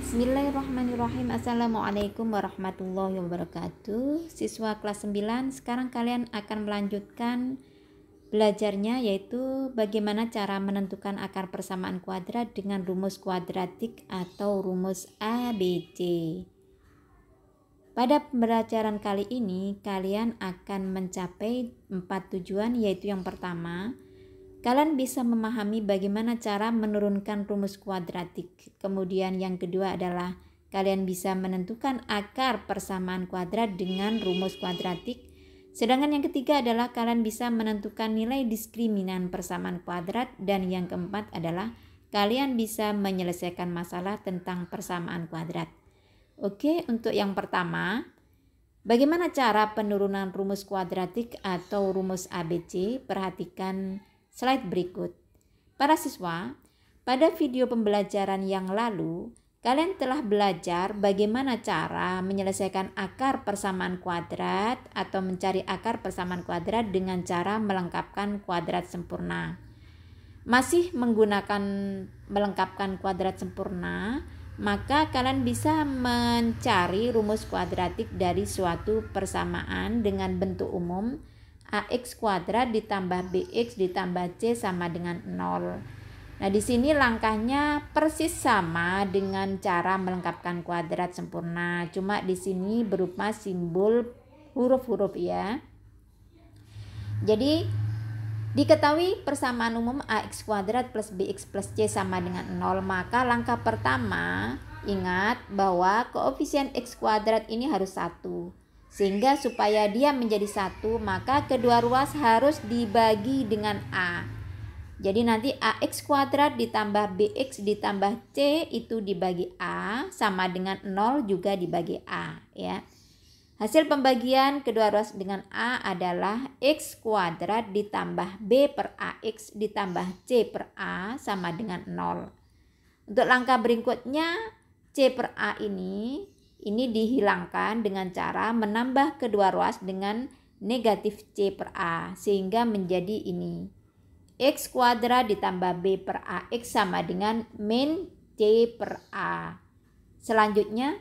Bismillahirrahmanirrahim. Assalamualaikum warahmatullahi wabarakatuh. Siswa kelas 9, sekarang kalian akan melanjutkan belajarnya, yaitu bagaimana cara menentukan akar persamaan kuadrat dengan rumus kuadratik atau rumus ABC. Pada pembelajaran kali ini kalian akan mencapai 4 tujuan, yaitu yang pertama, kalian bisa memahami bagaimana cara menurunkan rumus kuadratik. Kemudian yang kedua adalah kalian bisa menentukan akar persamaan kuadrat dengan rumus kuadratik. Sedangkan yang ketiga adalah kalian bisa menentukan nilai diskriminan persamaan kuadrat. Dan yang keempat adalah kalian bisa menyelesaikan masalah tentang persamaan kuadrat. Oke, untuk yang pertama, bagaimana cara penurunan rumus kuadratik atau rumus ABC? Perhatikan slide berikut. Para siswa, pada video pembelajaran yang lalu, kalian telah belajar bagaimana cara menyelesaikan akar persamaan kuadrat atau mencari akar persamaan kuadrat dengan cara melengkapkan kuadrat sempurna. Masih menggunakan melengkapkan kuadrat sempurna, maka kalian bisa mencari rumus kuadratik dari suatu persamaan dengan bentuk umum AX kuadrat ditambah BX ditambah C sama dengan 0. Nah, di sini langkahnya persis sama dengan cara melengkapkan kuadrat sempurna. Cuma di sini berupa simbol huruf-huruf ya. Jadi, diketahui persamaan umum AX kuadrat plus BX plus C sama dengan 0. Maka langkah pertama, ingat bahwa koefisien X kuadrat ini harus 1. Sehingga supaya dia menjadi 1, maka kedua ruas harus dibagi dengan A. Jadi nanti AX kuadrat ditambah BX ditambah C itu dibagi A sama dengan 0 juga dibagi A ya. Hasil pembagian kedua ruas dengan A adalah X kuadrat ditambah B per AX ditambah C per A sama dengan 0. Untuk langkah berikutnya, C per A ini dihilangkan dengan cara menambah kedua ruas dengan negatif C per A, sehingga menjadi ini X kuadrat ditambah B per AX sama dengan min C per A. Selanjutnya,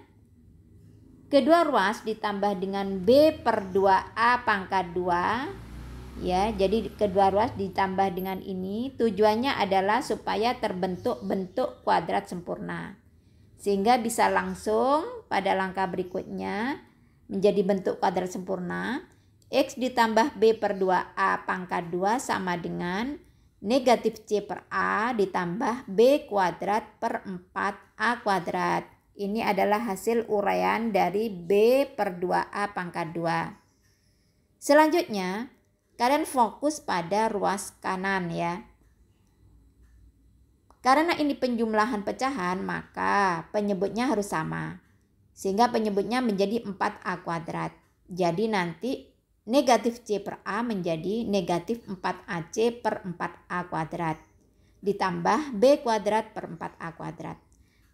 kedua ruas ditambah dengan B per 2A pangkat 2 ya. Jadi kedua ruas ditambah dengan ini tujuannya adalah supaya terbentuk bentuk kuadrat sempurna, sehingga bisa langsung pada langkah berikutnya menjadi bentuk kuadrat sempurna. X ditambah B per 2A pangkat 2 sama dengan negatif C per A ditambah B kuadrat per 4A kuadrat. Ini adalah hasil uraian dari B per 2A pangkat 2. Selanjutnya, kalian fokus pada ruas kanan ya. Karena ini penjumlahan pecahan, maka penyebutnya harus sama. Sehingga penyebutnya menjadi 4A kuadrat. Jadi nanti negatif C per A menjadi negatif 4AC per 4A kuadrat. Ditambah B kuadrat per 4A kuadrat.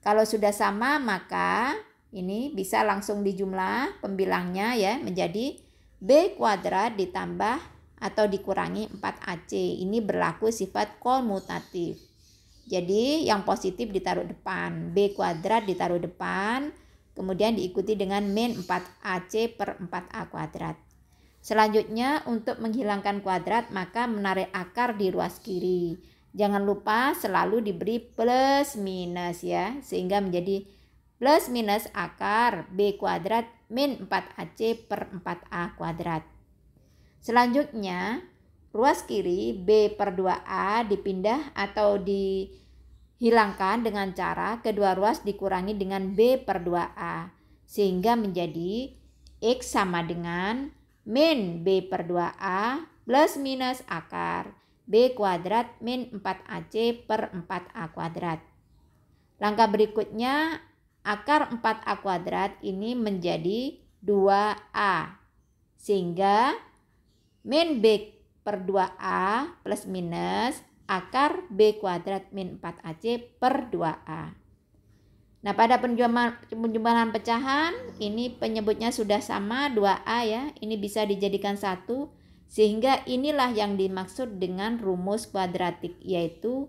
Kalau sudah sama, maka ini bisa langsung dijumlah pembilangnya ya, menjadi B kuadrat ditambah atau dikurangi 4AC. Ini berlaku sifat komutatif. Jadi yang positif ditaruh depan, B kuadrat ditaruh depan, kemudian diikuti dengan min 4AC per 4A kuadrat. Selanjutnya untuk menghilangkan kuadrat maka menarik akar di ruas kiri. Jangan lupa selalu diberi plus minus ya, sehingga menjadi plus minus akar B kuadrat min 4AC per 4A kuadrat. Selanjutnya ruas kiri B per 2A dipindah atau dihilangkan dengan cara kedua ruas dikurangi dengan B per 2A. Sehingga menjadi X sama dengan min B per 2A plus minus akar B kuadrat min 4AC per 4A kuadrat. Langkah berikutnya, akar 4A kuadrat ini menjadi 2A. Sehingga min B per 2A plus minus akar B kuadrat min 4AC per 2A. Nah, pada penjumlahan pecahan ini penyebutnya sudah sama 2A ya. Ini bisa dijadikan 1, sehingga inilah yang dimaksud dengan rumus kuadratik, yaitu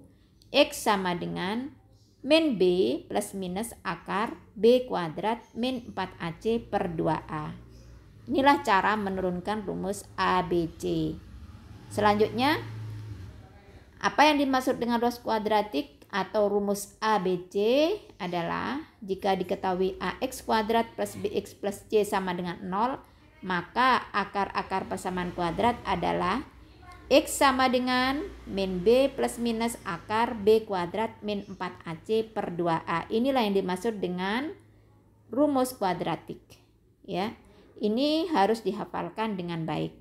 X sama dengan min B plus minus akar B kuadrat min 4AC per 2A. Inilah cara menurunkan rumus ABC. Selanjutnya, apa yang dimaksud dengan rumus kuadratik atau rumus ABC adalah jika diketahui AX kuadrat plus BX plus C sama dengan 0, maka akar-akar persamaan kuadrat adalah X sama dengan min B plus minus akar B kuadrat min 4AC per 2A. Inilah yang dimaksud dengan rumus kuadratik. Ya, ini harus dihafalkan dengan baik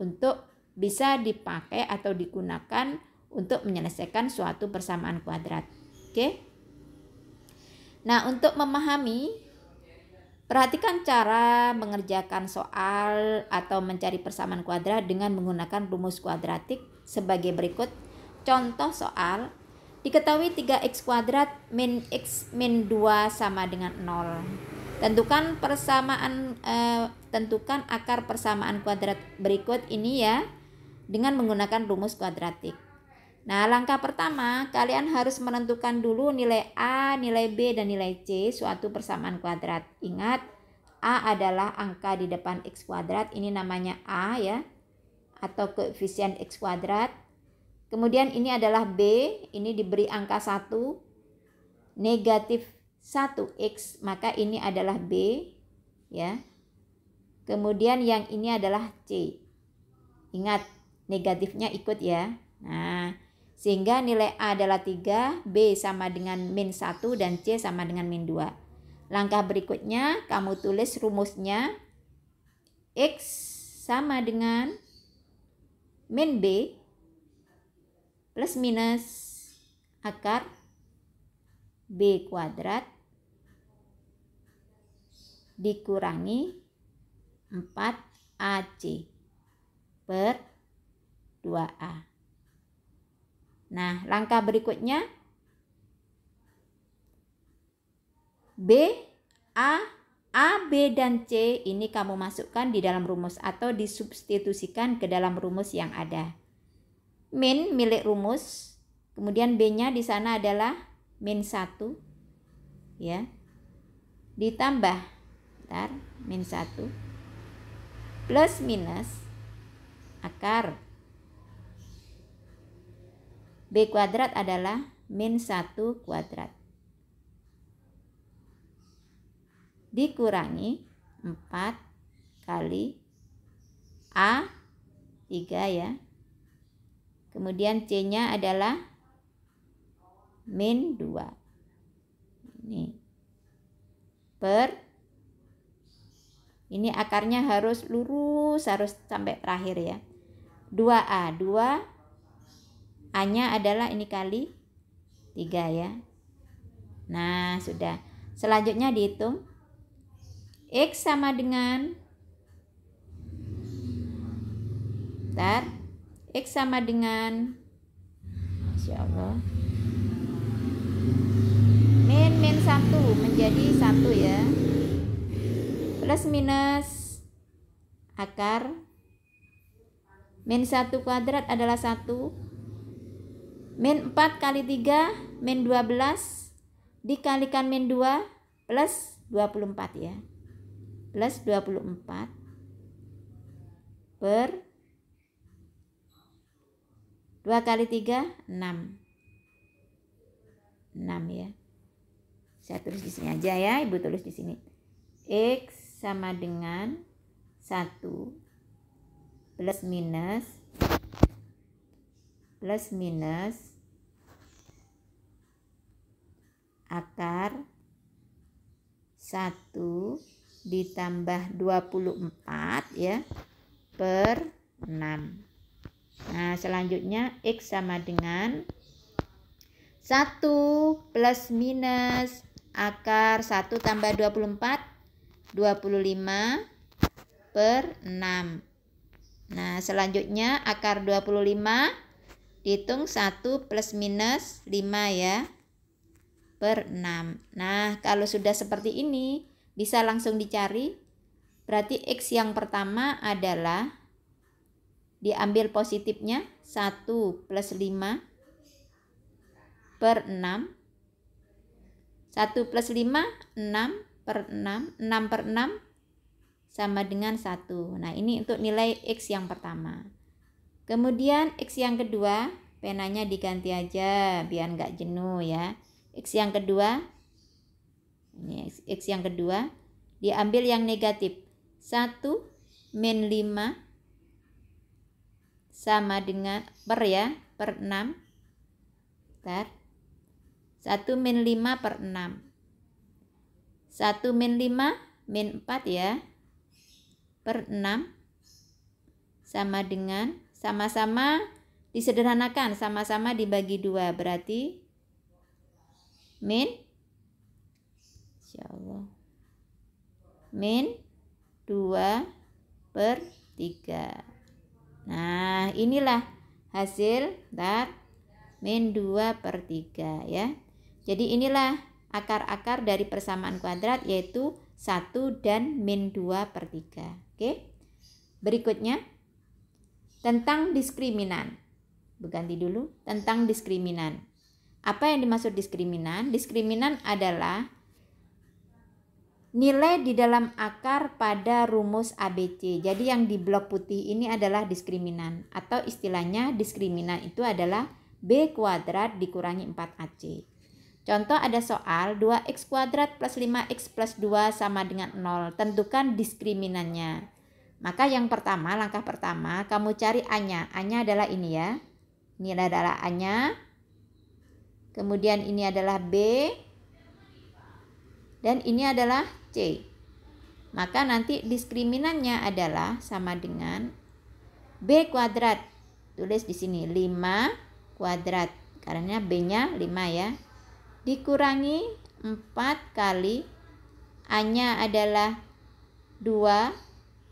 untuk bisa dipakai atau digunakan untuk menyelesaikan suatu persamaan kuadrat. Oke. Nah, untuk memahami, perhatikan cara mengerjakan soal atau mencari persamaan kuadrat dengan menggunakan rumus kuadratik sebagai berikut. Contoh soal, diketahui 3x kuadrat min x min 2 sama dengan 0. Tentukan akar persamaan kuadrat berikut ini ya dengan menggunakan rumus kuadratik. Nah, langkah pertama, kalian harus menentukan dulu nilai A, nilai B, dan nilai C suatu persamaan kuadrat. Ingat, A adalah angka di depan X kuadrat, ini namanya A ya, atau koefisien X kuadrat. Kemudian ini adalah B, ini diberi angka 1, negatif 1X, maka ini adalah B ya. Kemudian yang ini adalah C. Ingat, negatifnya ikut ya. Nah, sehingga nilai A adalah 3, B sama dengan min 1, dan C sama dengan min 2. Langkah berikutnya, kamu tulis rumusnya. X sama dengan min B plus minus akar B kuadrat dikurangi 4AC per 2A. Nah, langkah berikutnya A, B, dan C ini kamu masukkan di dalam rumus atau disubstitusikan ke dalam rumus yang ada. Min milik rumus, kemudian B-nya di sana adalah min 1 ya. Ditambah min 1 plus minus akar B kuadrat adalah min 1 kuadrat dikurangi 4 kali A 3 ya. Kemudian C-nya adalah min 2. Ini per, ini akarnya harus lurus, harus sampai terakhir ya. 2A, 2A-nya adalah ini kali 3 ya. Nah, sudah. Selanjutnya dihitung. X sama dengan X sama dengan Masya Allah min 1 menjadi 1 ya, plus minus akar min 1 kuadrat adalah 1, min 4 kali 3 min 12 dikalikan min 2 plus 24 ya, plus 24 per 2 kali 3 6 ya. Saya tulis di sini aja ya, Ibu tulis di sini. X sama dengan 1 plus minus akar 1 ditambah 24 ya per 6. Nah, selanjutnya X sama dengan 1 plus minus akar 1 tambah 24 25 per 6. Nah, selanjutnya akar 25 dihitung 1 plus minus 5 ya per 6. Nah, kalau sudah seperti ini bisa langsung dicari. Berarti X yang pertama adalah diambil positifnya 1 plus 5 per 6 1 plus 5, 6 per 6. 6 per 6 sama dengan 1. Nah, ini untuk nilai X yang pertama. Kemudian X yang kedua, penanya diganti aja biar nggak jenuh ya. X yang kedua, ini X yang kedua, diambil yang negatif. 1 min 5 sama dengan per 6. Bentar. 1 min 5 per 6. 1 min 5 min 4 ya. Per 6 sama dengan, sama-sama disederhanakan, sama-sama dibagi 2, berarti min, insyaallah, min 2 per 3. Nah, inilah hasil min 2 per 3 ya. Jadi inilah akar-akar dari persamaan kuadrat, yaitu 1 dan min 2 per 3. Oke. Berikutnya tentang diskriminan. Berganti dulu, tentang diskriminan. Apa yang dimaksud diskriminan? Diskriminan adalah nilai di dalam akar pada rumus ABC. Jadi yang di blok putih ini adalah diskriminan, atau istilahnya diskriminan itu adalah B kuadrat dikurangi 4AC. Contoh ada soal 2x kuadrat plus 5x plus 2 sama dengan 0. Tentukan diskriminannya. Maka yang pertama, langkah pertama, kamu cari A-nya. A-nya adalah ini ya. Ini adalah A-nya. Kemudian ini adalah B. Dan ini adalah C. Maka nanti diskriminannya adalah sama dengan B kuadrat. Tulis di sini 5 kuadrat. Karena B-nya 5 ya. Dikurangi 4 kali A-nya adalah 2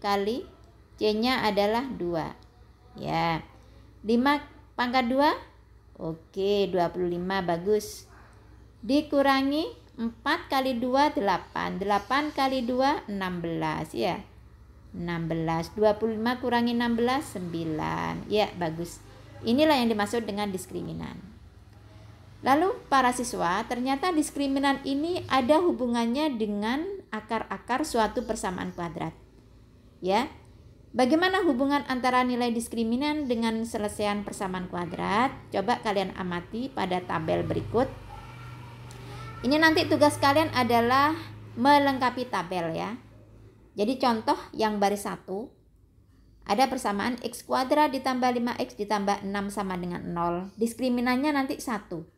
kali C-nya adalah 2 ya. 5 pangkat 2, oke, 25, bagus. Dikurangi 4 kali 2 8, 8 kali 2 16 ya, 16. 25 kurangi 16 9 ya, bagus. Inilah yang dimaksud dengan diskriminan. Lalu para siswa, ternyata diskriminan ini ada hubungannya dengan akar-akar suatu persamaan kuadrat. Ya. Bagaimana hubungan antara nilai diskriminan dengan selesaian persamaan kuadrat? Coba kalian amati pada tabel berikut. Ini nanti tugas kalian adalah melengkapi tabel ya. Jadi contoh yang baris 1, ada persamaan x kuadrat ditambah 5x ditambah 6 sama dengan 0. Diskriminannya nanti 1.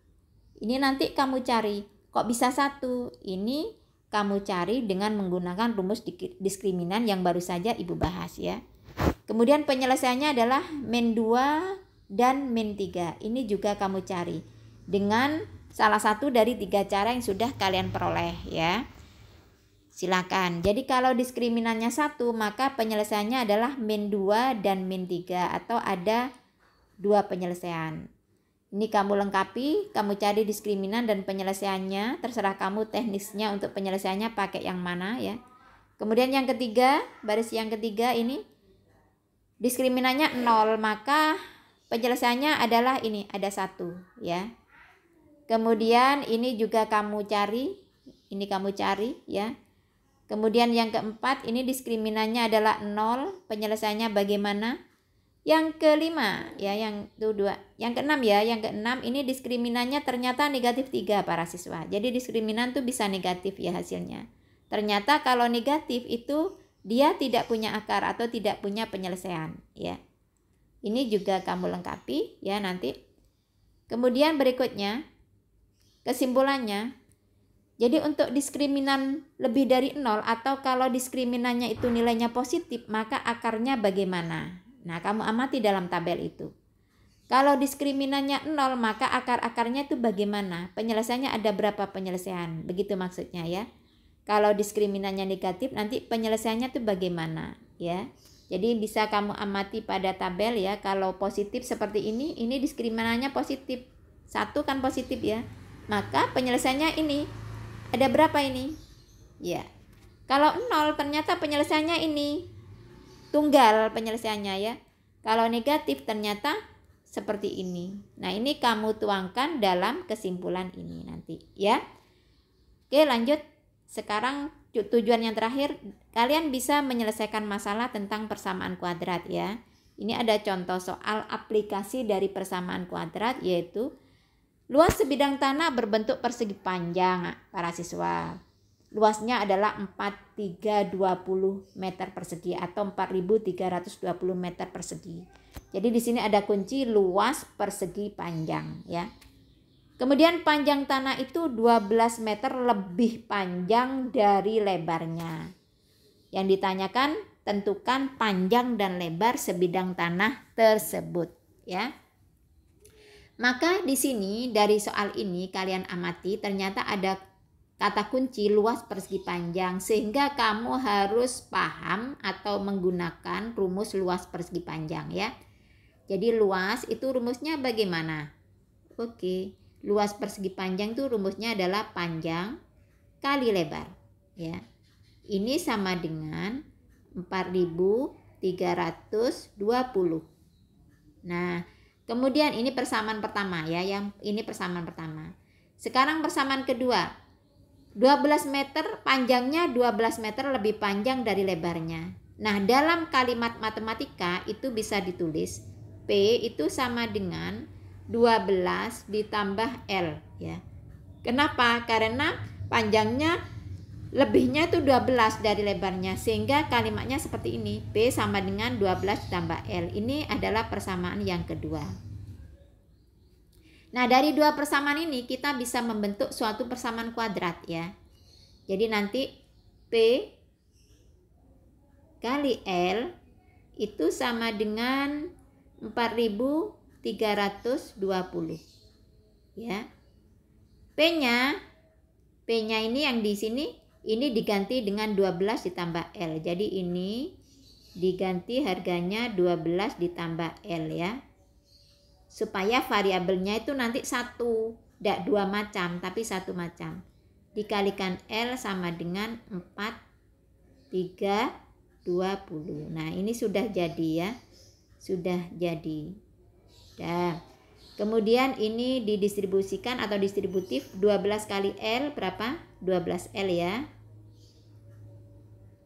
Ini nanti kamu cari, kok bisa 1? Ini kamu cari dengan menggunakan rumus diskriminan yang baru saja Ibu bahas ya. Kemudian penyelesaiannya adalah min 2 dan min 3. Ini juga kamu cari dengan salah satu dari 3 cara yang sudah kalian peroleh ya. Silakan. Jadi kalau diskriminannya 1, maka penyelesaiannya adalah min 2 dan min 3, atau ada 2 penyelesaian. Ini kamu lengkapi, kamu cari diskriminan dan penyelesaiannya, terserah kamu teknisnya untuk penyelesaiannya pakai yang mana ya. Kemudian yang ketiga, baris yang ketiga ini diskriminannya 0, maka penyelesaiannya adalah ini, ada 1 ya. Kemudian ini juga kamu cari, ini kamu cari ya. Kemudian yang keempat, ini diskriminannya adalah 0, penyelesaiannya bagaimana? Yang kelima ya, yang itu 2. Yang keenam ya, yang keenam ini diskriminannya ternyata negatif 3 para siswa. Jadi diskriminan tuh bisa negatif ya hasilnya. Ternyata kalau negatif itu dia tidak punya akar atau tidak punya penyelesaian ya. Ini juga kamu lengkapi ya nanti. Kemudian berikutnya kesimpulannya. Jadi untuk diskriminan lebih dari 0 atau kalau diskriminannya itu nilainya positif, maka akarnya bagaimana? Nah, kamu amati dalam tabel itu. Kalau diskriminannya 0, maka akar-akarnya itu bagaimana? Penyelesaiannya ada berapa penyelesaian? Begitu maksudnya ya. Kalau diskriminannya negatif, nanti penyelesaiannya itu bagaimana? Ya. Jadi bisa kamu amati pada tabel ya. Kalau positif seperti ini diskriminannya positif. 1 kan positif ya. Maka penyelesaiannya ini. Ada berapa ini? Ya. Kalau 0, ternyata penyelesaiannya ini. Tunggal penyelesaiannya ya. Kalau negatif ternyata seperti ini. Nah, ini kamu tuangkan dalam kesimpulan ini nanti ya. Oke, lanjut. Sekarang tujuan yang terakhir, kalian bisa menyelesaikan masalah tentang persamaan kuadrat ya. Ini ada contoh soal aplikasi dari persamaan kuadrat, yaitu luas sebidang tanah berbentuk persegi panjang para siswa. Luasnya adalah 4320 meter persegi atau 4320 meter persegi. Jadi di sini ada kunci luas persegi panjang ya. Kemudian panjang tanah itu 12 meter lebih panjang dari lebarnya. Yang ditanyakan, tentukan panjang dan lebar sebidang tanah tersebut ya. Maka di sini dari soal ini kalian amati ternyata ada kata kunci luas persegi panjang, sehingga kamu harus paham atau menggunakan rumus luas persegi panjang ya. Jadi luas itu rumusnya bagaimana? Oke. Luas persegi panjang itu rumusnya adalah panjang kali lebar ya. Ini sama dengan 4320. Nah, kemudian ini persamaan pertama ya, yang ini persamaan pertama. Sekarang persamaan kedua. 12 meter panjangnya 12 meter lebih panjang dari lebarnya. Nah, dalam kalimat matematika itu bisa ditulis P itu sama dengan 12 ditambah L ya. Kenapa? Karena panjangnya lebihnya itu 12 dari lebarnya, sehingga kalimatnya seperti ini. P sama dengan 12 ditambah L. Ini adalah persamaan yang kedua. Nah, dari dua persamaan ini kita bisa membentuk suatu persamaan kuadrat ya. Jadi nanti P kali L itu sama dengan 4320 ya. P-nya ini yang di sini ini diganti dengan 12 ditambah L. Jadi ini diganti harganya 12 ditambah L ya. Supaya variabelnya itu nanti satu, tidak dua macam tapi satu macam. Dikalikan L sama dengan 4320. Nah, ini sudah jadi ya. Sudah jadi. Nah, kemudian ini didistribusikan atau distributif 12 kali L berapa? 12 L ya.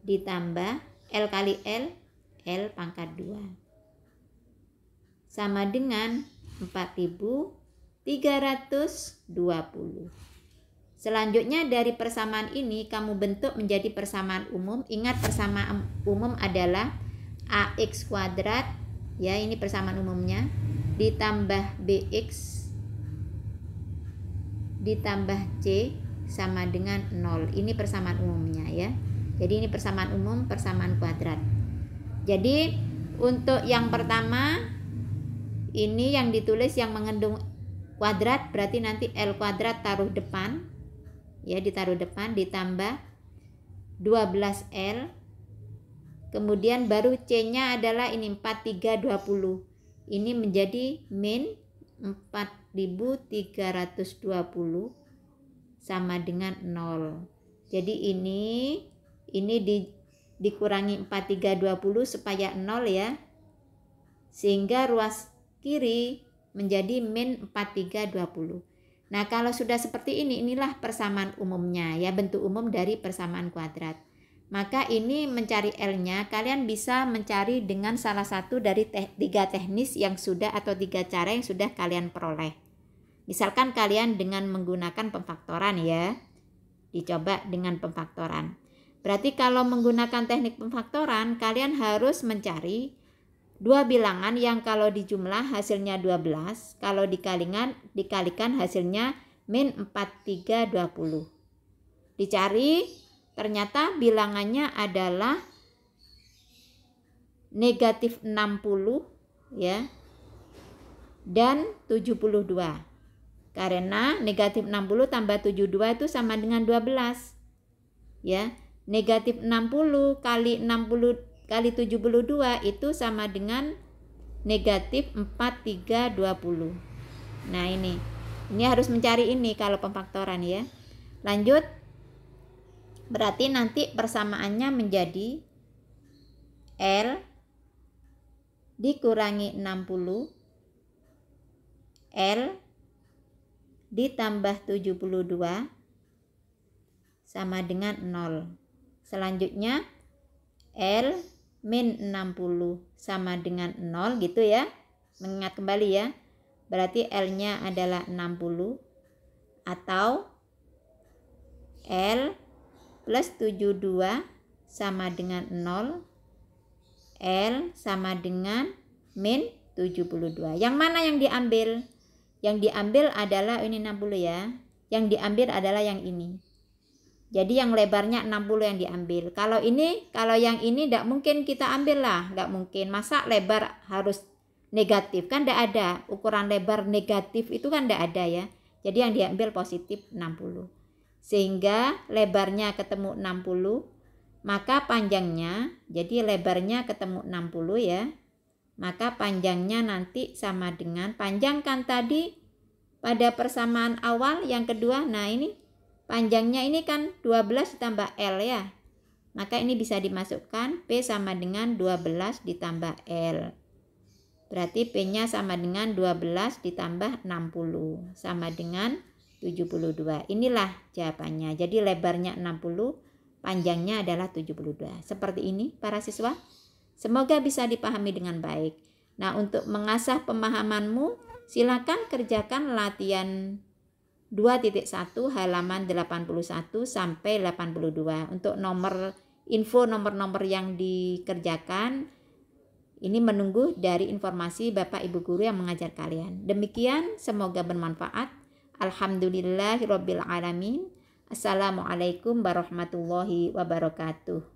Ditambah L kali L, L pangkat 2. Sama dengan 4320. Selanjutnya dari persamaan ini kamu bentuk menjadi persamaan umum. Ingat persamaan umum adalah AX kuadrat ya, ini persamaan umumnya, ditambah BX ditambah C sama dengan 0. Ini persamaan umumnya ya. Jadi ini persamaan umum, persamaan kuadrat. Jadi untuk yang pertama ini yang ditulis yang mengandung kuadrat, berarti nanti L kuadrat taruh depan ya, ditaruh depan, ditambah 12L. Kemudian baru C-nya adalah ini 4320. Ini menjadi min 4320 sama dengan 0. Jadi ini dikurangi 4320 supaya 0 ya. Sehingga ruas kiri menjadi min 4320. Nah, kalau sudah seperti ini, inilah persamaan umumnya ya, bentuk umum dari persamaan kuadrat. Maka ini mencari L-nya, kalian bisa mencari dengan salah satu dari tiga teknis yang sudah atau tiga cara yang sudah kalian peroleh. Misalkan kalian dengan menggunakan pemfaktoran ya. Dicoba dengan pemfaktoran. Berarti kalau menggunakan teknik pemfaktoran, kalian harus mencari dua bilangan yang kalau dijumlah hasilnya 12, kalau dikalikan hasilnya min 4320. Dicari, ternyata bilangannya adalah negatif 60 ya dan 72. Karena negatif 60 tambah 72 itu sama dengan 12. Ya, negatif 60 kali 60 kali 72 itu sama dengan negatif 4320. Nah, ini harus mencari ini kalau pemfaktoran ya. Lanjut. Berarti nanti persamaannya menjadi L dikurangi 60 L ditambah 72 sama dengan 0. Selanjutnya L min 60 sama dengan 0 gitu ya. Mengingat kembali ya. Berarti L-nya adalah 60 atau L plus 72 sama dengan 0. L sama dengan min 72. Yang mana yang diambil? Yang diambil adalah ini 60 ya. Yang diambil adalah yang ini. Jadi yang lebarnya 60 yang diambil. Kalau yang ini tidak mungkin kita ambil lah. Tidak mungkin. Masa lebar harus negatif? Kan tidak ada. Ukuran lebar negatif itu kan tidak ada ya. Jadi yang diambil positif 60. Sehingga lebarnya ketemu 60. Maka panjangnya, jadi lebarnya ketemu 60 ya. Maka panjangnya nanti sama dengan, panjang kan tadi pada persamaan awal yang kedua. Nah ini panjangnya ini kan 12 ditambah L ya. Maka ini bisa dimasukkan P sama dengan 12 ditambah L. Berarti P-nya sama dengan 12 ditambah 60 sama dengan 72. Inilah jawabannya. Jadi lebarnya 60, panjangnya adalah 72. Seperti ini para siswa. Semoga bisa dipahami dengan baik. Nah, untuk mengasah pemahamanmu, silakan kerjakan latihan 2.1 halaman 81 sampai 82. Untuk nomor-nomor yang dikerjakan, ini menunggu dari informasi Bapak Ibu Guru yang mengajar kalian. Demikian, semoga bermanfaat. Alhamdulillahirabbil alamin. Assalamualaikum warahmatullahi wabarakatuh.